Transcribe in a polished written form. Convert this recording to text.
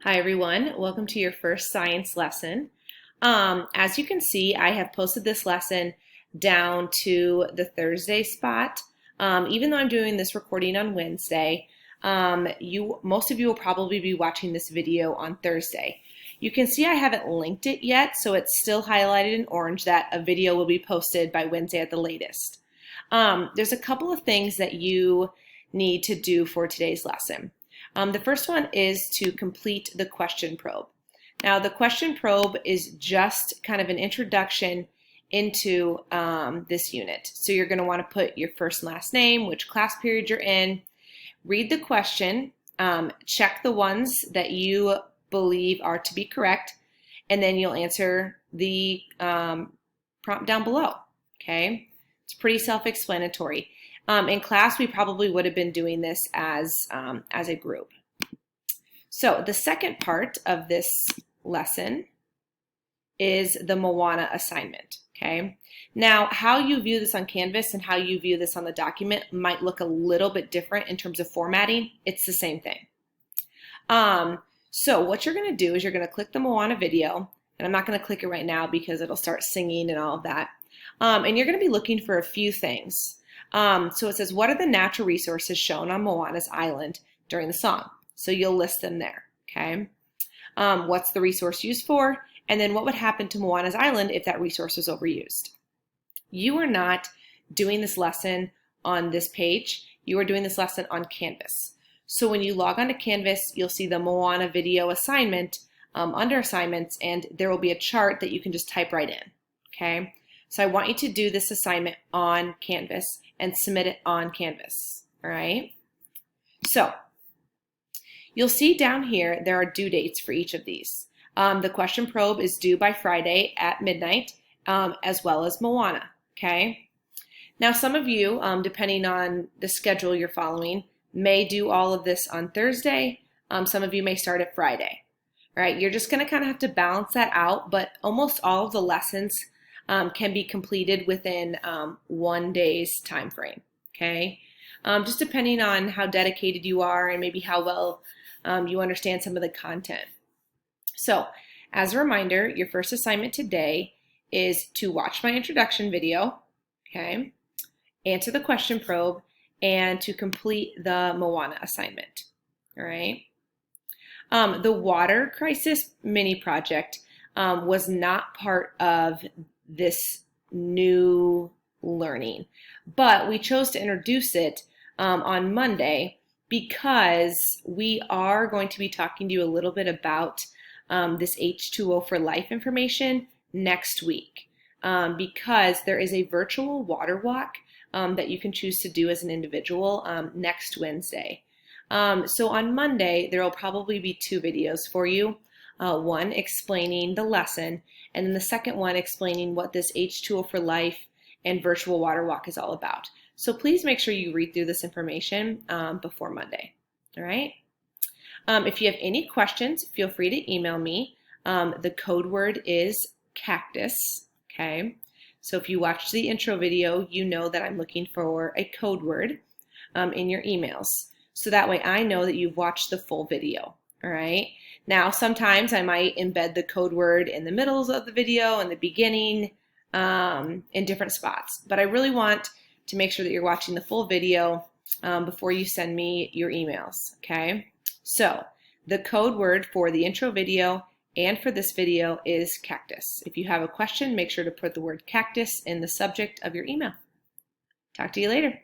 Hi everyone, welcome to your first science lesson. As you can see, I have posted this lesson down to the Thursday spot. Even though I'm doing this recording on Wednesday, most of you will probably be watching this video on Thursday. You can see I haven't linked it yet, so it's still highlighted in orange that a video will be posted by Wednesday at the latest. There's a couple of things that you need to do for today's lesson. The first one is to complete the question probe. Now, the question probe is just kind of an introduction into this unit. So you're going to want to put your first and last name, which class period you're in, read the question, check the ones that you believe are to be correct, and then you'll answer the prompt down below. Okay, it's pretty self-explanatory. In class, we probably would have been doing this as a group. So the second part of this lesson is the Moana assignment. Okay. Now, how you view this on Canvas and how you view this on the document might look a little bit different in terms of formatting. It's the same thing. So what you're going to do is you're going to click the Moana video, and I'm not going to click it right now because it'll start singing and all of that. And you're going to be looking for a few things. So it says, what are the natural resources shown on Moana's island during the song? So you'll list them there, okay? What's the resource used for? And then what would happen to Moana's island if that resource was overused? You are not doing this lesson on this page. You are doing this lesson on Canvas. So when you log on to Canvas, you'll see the Moana video assignment under assignments, and there will be a chart that you can just type right in, okay? So I want you to do this assignment on Canvas and submit it on Canvas, all right? So you'll see down here there are due dates for each of these. The question probe is due by Friday at midnight, as well as Moana, okay? Now some of you, depending on the schedule you're following, may do all of this on Thursday. Some of you may start at Friday, all right? You're just gonna kind of have to balance that out, but almost all of the lessons can be completed within 1 day's time frame, okay? Just depending on how dedicated you are and maybe how well you understand some of the content. So as a reminder, your first assignment today is to watch my introduction video, okay? Answer the question probe and to complete the Moana assignment, all right? The water crisis mini project was not part of this new learning, but we chose to introduce it on Monday because we are going to be talking to you a little bit about this H2O for Life information next week, because there is a virtual water walk that you can choose to do as an individual next Wednesday. So on Monday, there will probably be 2 videos for you. One explaining the lesson, and then the second one explaining what this H2O for Life and virtual water walk is all about. So please make sure you read through this information before Monday, all right? If you have any questions, feel free to email me. The code word is cactus, okay? So if you watch the intro video, you know that I'm looking for a code word in your emails. So that way I know that you've watched the full video, all right? Now, sometimes I might embed the code word in the middle of the video, in the beginning, in different spots. But I really want to make sure that you're watching the full video before you send me your emails, okay? So the code word for the intro video and for this video is cactus. If you have a question, make sure to put the word cactus in the subject of your email. Talk to you later.